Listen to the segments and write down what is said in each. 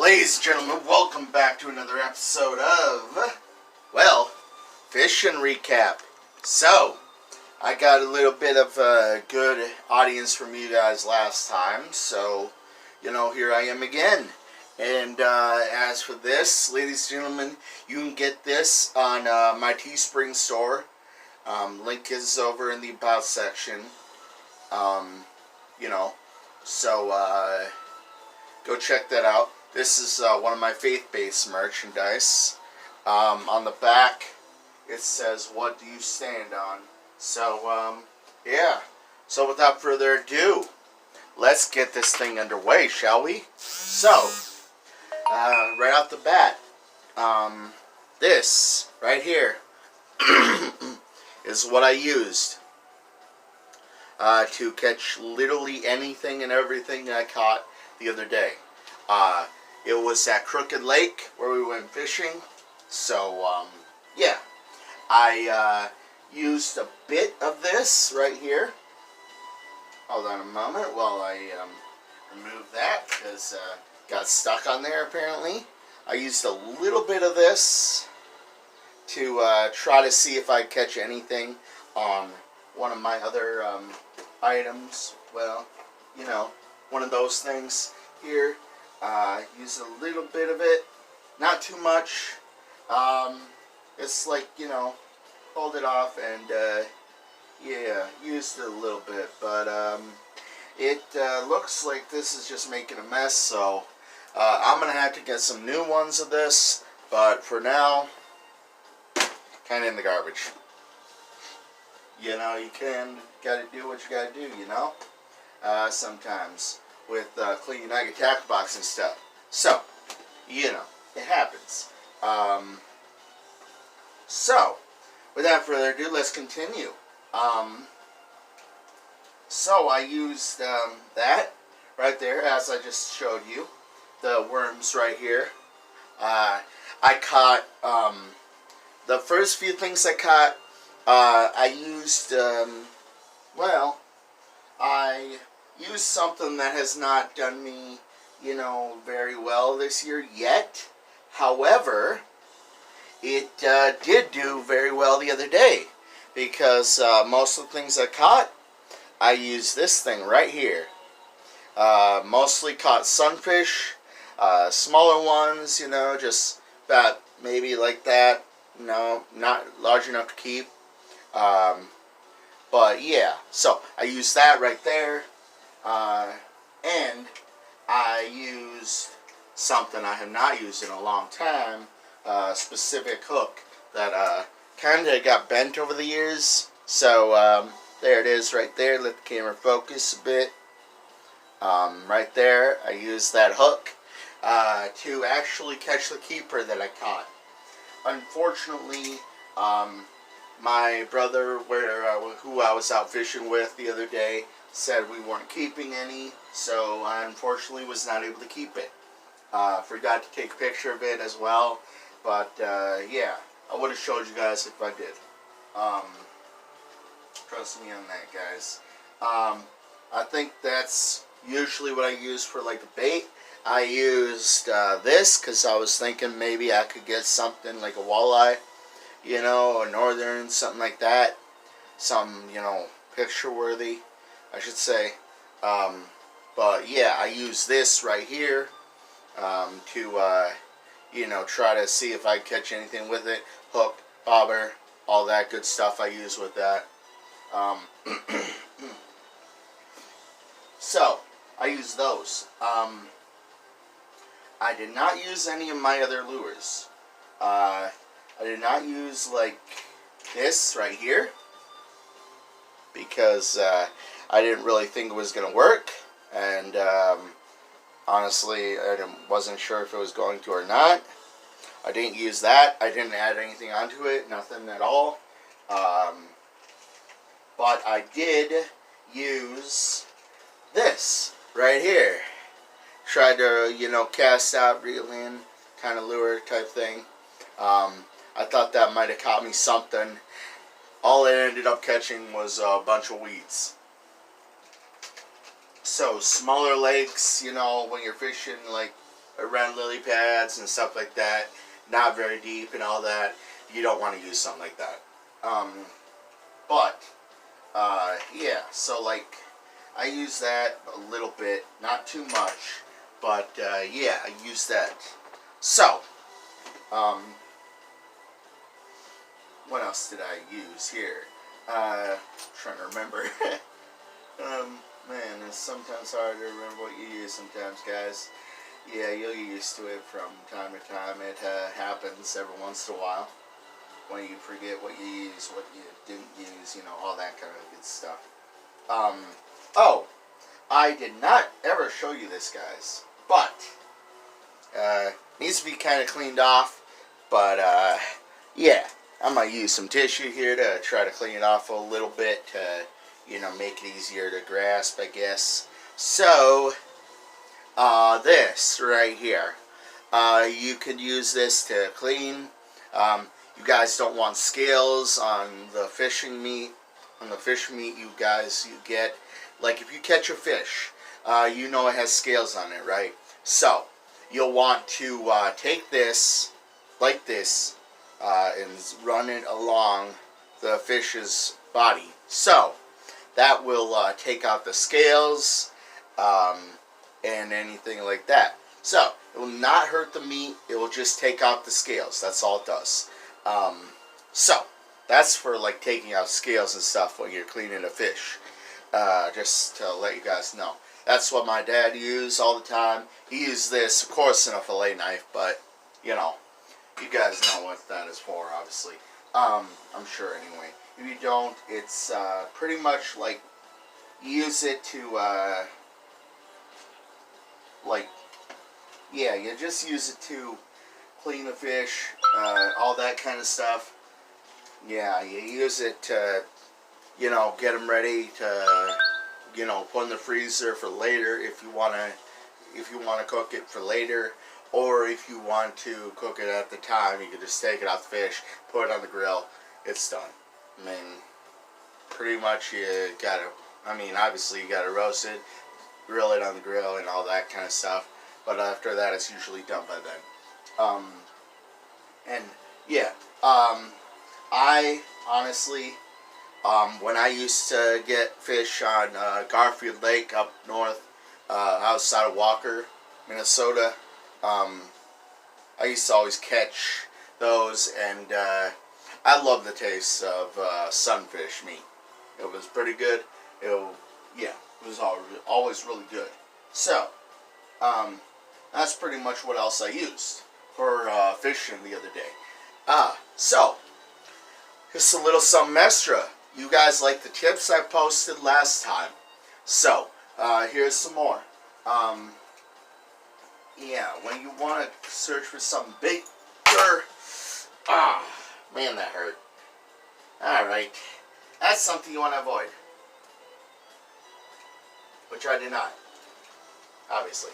Ladies and gentlemen, welcome back to another episode of, well, Fishing Recap. So, I got a little bit of a good audience from you guys last time, so, here I am again. And as for this, ladies and gentlemen, you can get this on my Teespring store. Link is over in the About section. So go check that out. This is one of my faith-based merchandise. On the back, it says, "What do you stand on?" So, yeah. So, without further ado, let's get this thing underway, shall we? So, right off the bat, this right here is what I used to catch literally anything and everything I caught the other day. It was at Crooked Lake where we went fishing. So, yeah. I used a bit of this right here. Hold on a moment while I remove that because it got stuck on there apparently. I used a little bit of this to try to see if I catch anything on one of my other items. Well, one of those things here. Use a little bit of it, not too much. It's like, hold it off and, yeah, used it a little bit. But, it looks like this is just making a mess, so I'm going to have to get some new ones of this. But for now, kind of in the garbage. You gotta do what you gotta do, sometimes. With cleaning out your tackle box and stuff. So, it happens. So, without further ado, let's continue. So I used that right there, as I just showed you. The worms right here. I caught, the first few things I caught, I used, I used something that has not done me, very well this year yet. However, it did do very well the other day. Because most of the things I caught, I used this thing right here. Mostly caught sunfish, smaller ones, just about maybe like that. Not large enough to keep. But yeah, so I used that right there. And I used something I have not used in a long time, a specific hook that kind of got bent over the years. So there it is right there. Let the camera focus a bit. Right there, I used that hook to actually catch the keeper that I caught. Unfortunately, my brother, who I was out fishing with the other day, said we weren't keeping any, so I unfortunately was not able to keep it. Forgot to take a picture of it as well, but yeah, I would have showed you guys if I did. Trust me on that, guys. I think that's usually what I use for like the bait. I used this because I was thinking maybe I could get something like a walleye, a northern, something like that. Something, picture worthy, I should say. But yeah, I use this right here to try to see if I catch anything with it. Hook, bobber, all that good stuff I use with that. So I use those. I did not use any of my other lures. I did not use like this right here because I didn't really think it was going to work, and honestly I wasn't sure if it was going to or not. I didn't use that. I didn't add anything onto it, nothing at all. But I did use this right here. Tried to, cast out, reel in, kind of lure type thing. I thought that might have caught me something. All it ended up catching was a bunch of weeds. So, smaller lakes, when you're fishing, like, around lily pads and stuff like that, not very deep and all that, you don't want to use something like that. Yeah, so like, I use that a little bit, not too much, but yeah, I use that. So, what else did I use here? Trying to remember. Man, it's sometimes hard to remember what you use sometimes, guys. Yeah, you'll get used to it from time to time. It happens every once in a while when you forget what you use, what you didn't use, you know, all that kind of good stuff. Oh, I did not ever show you this, guys, but needs to be kind of cleaned off, but yeah, I'm going to use some tissue here to try to clean it off a little bit to, you know, make it easier to grasp, I guess. So, this right here, you can use this to clean. You guys don't want scales on the fishing meat. On the fish meat you get, like if you catch a fish, you know it has scales on it, right? So, you'll want to take this, like this, and run it along the fish's body. So, that will take out the scales and anything like that. So, it will not hurt the meat, it will just take out the scales. That's all it does. So, that's for like taking out scales and stuff when you're cleaning a fish. Just to let you guys know. That's what my dad used all the time. He used this, of course, in a fillet knife, but, you know, you guys know what that is for, obviously. I'm sure anyway. If you don't, it's pretty much like, use it to, like, yeah, you just use it to clean the fish, all that kind of stuff. Yeah, you use it to, you know, get them ready to, you know, put in the freezer for later if you want to cook it for later, or if you want to cook it at the time, you can just take it off the fish, put it on the grill, it's done. I mean, pretty much you gotta, I mean, obviously you gotta roast it, grill it on the grill and all that kind of stuff, but after that it's usually done by then. And yeah, I honestly, when I used to get fish on Garfield Lake up north, outside of Walker, Minnesota, I used to always catch those, and I love the taste of sunfish meat. It was pretty good. Yeah, it was always really good. So, that's pretty much what else I used for fishing the other day. So, just a little something extra. You guys like the tips I posted last time. So, here's some more. Yeah, when you want to search for something bigger. Man, that hurt. Alright. That's something you want to avoid. Which I did not. Obviously.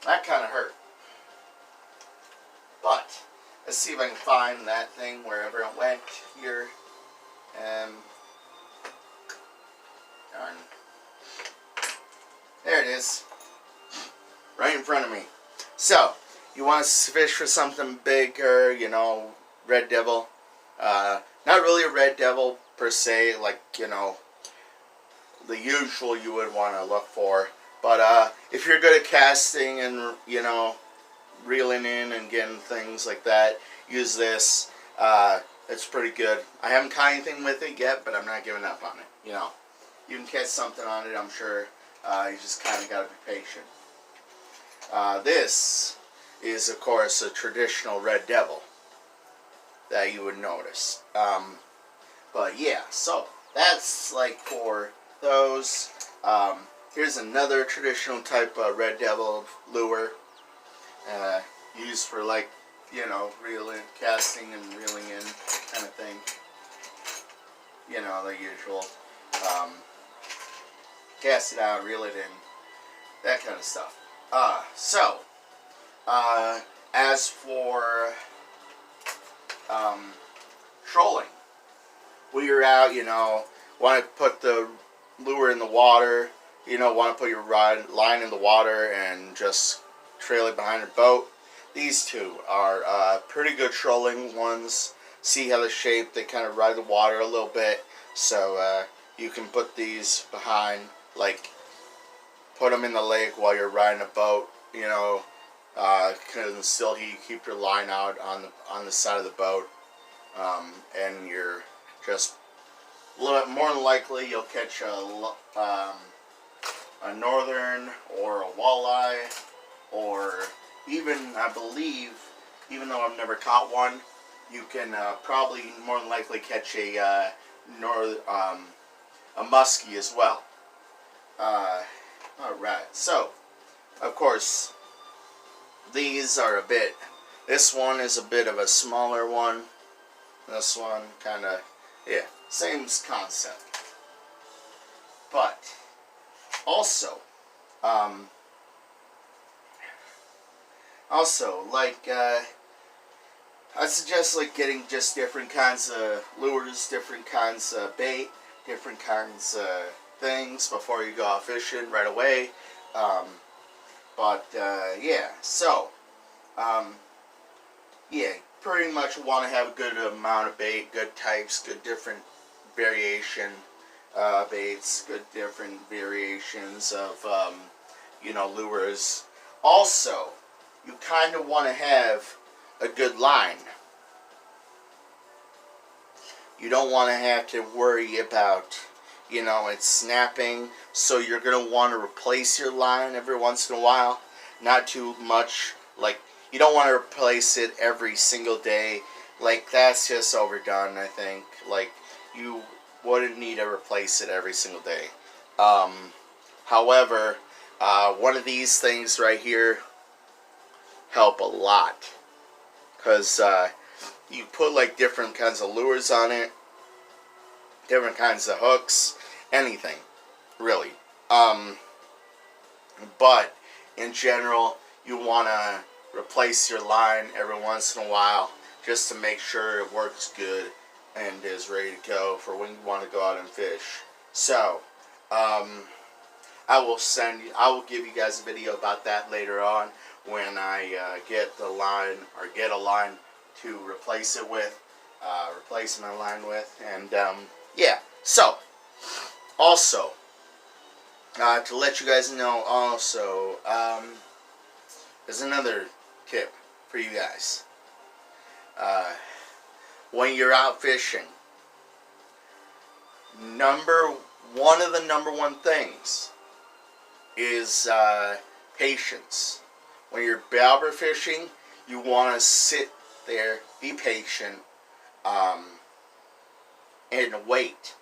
That kind of hurt. But, let's see if I can find that thing wherever it went here. Darn. There it is. Right in front of me. So, you want to fish for something bigger, you know, red devil. Not really a red devil per se, like, you know, the usual you would want to look for. But if you're good at casting and, you know, reeling in and getting things like that, use this. It's pretty good. I haven't caught anything with it yet, but I'm not giving up on it. You know, you can catch something on it, I'm sure. You just kind of got to be patient. This is, of course, a traditional red devil that you would notice. But yeah, so that's like for those. Here's another traditional type of red devil lure. Used for, like, you know, reeling, casting and reeling in kind of thing. You know, the usual. Cast it out, reel it in, that kind of stuff. As for trolling, when you're out, you know, want to put the lure in the water, you know, want to put your line in the water and just trail it behind your boat, these two are pretty good trolling ones. See how the shape, they kind of ride the water a little bit. So you can put these behind, like put them in the lake while you're riding a boat, you know, can still keep your line out on the side of the boat, and you're just a little bit more than likely you'll catch a northern or a walleye, or even, I believe, even though I've never caught one, you can probably more than likely catch a muskie as well. Alright, so of course these are this one is a bit of a smaller one. This one kind of, yeah, same concept. But also, like, I suggest like getting just different kinds of lures, different kinds of bait, different kinds of things before you go out fishing right away. Yeah, so, yeah, pretty much want to have a good amount of bait, good types, good different variation baits, good different variations of, you know, lures. Also, you kind of want to have a good line. You don't want to have to worry about, you know, it's snapping, so you're going to want to replace your line every once in a while. Not too much, like, you don't want to replace it every single day. Like, that's just overdone, I think. Like, you wouldn't need to replace it every single day. However, one of these things right here help a lot. Because you put, like, different kinds of lures on it, different kinds of hooks, anything, really. But in general, you want to replace your line every once in a while just to make sure it works good and is ready to go for when you want to go out and fish. So, I will give you guys a video about that later on when I get the line, or get a line to replace it with, replace my line with, and yeah. So, also, to let you guys know, also, there's another tip for you guys. When you're out fishing, one of the number one things is patience. When you're bobber fishing, you want to sit there, be patient, and wait.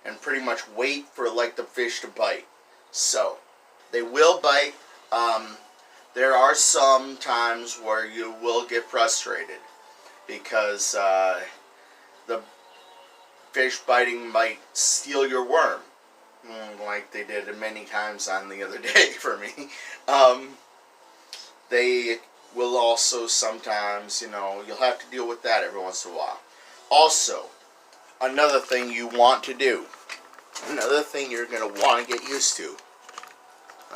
And pretty much wait for, like, the fish to bite. So, they will bite. There are some times where you will get frustrated because the fish biting might steal your worm, like they did many times on the other day for me. They will also sometimes, you know, you'll have to deal with that every once in a while. Also, another thing you want to do, another thing you're going to want to get used to,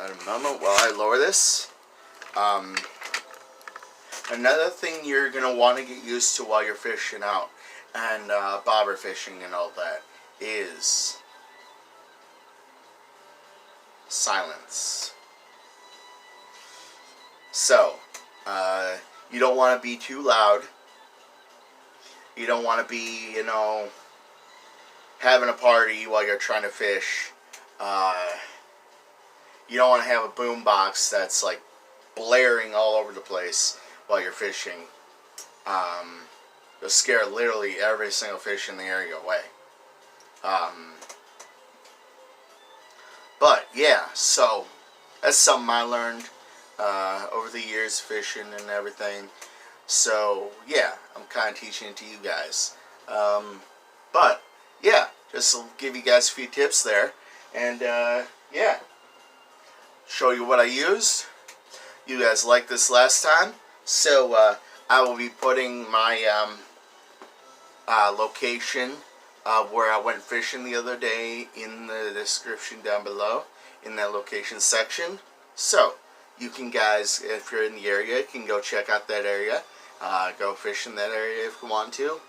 in a moment while I lower this, another thing you're going to want to get used to while you're fishing out and bobber fishing and all that is silence. So, you don't want to be too loud. You don't want to be, you know, having a party while you're trying to fish. You don't want to have a boom box that's like blaring all over the place while you're fishing. You'll scare literally every single fish in the area away. But yeah, so that's something I learned over the years fishing and everything. So yeah, I'm kind of teaching it to you guys. But yeah, just to give you guys a few tips there, and yeah, show you what I used. You guys liked this last time, so I will be putting my location where I went fishing the other day in the description down below. in that location section. So you can, guys, if you're in the area, you can go check out that area. Go fish in that area if you want to.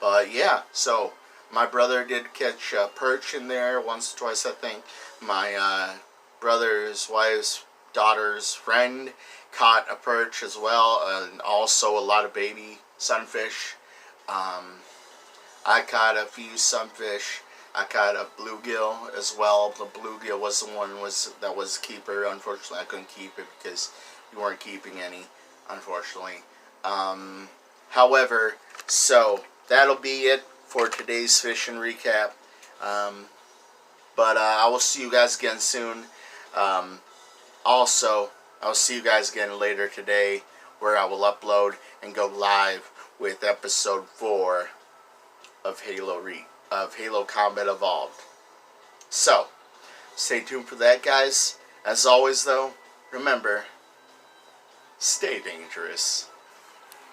But yeah, so my brother did catch perch in there once or twice, I think. My brother's wife's daughter's friend caught a perch as well, and also a lot of baby sunfish. I caught a few sunfish. I caught a bluegill as well. The bluegill was the one that was the keeper. Unfortunately, I couldn't keep it because we weren't keeping any, unfortunately. However, so that'll be it for today's fishing recap. But I will see you guys again soon. Also, I'll see you guys again later today, where I will upload and go live with episode 4 of Halo Combat Evolved. So, stay tuned for that, guys. As always, though, remember, stay dangerous.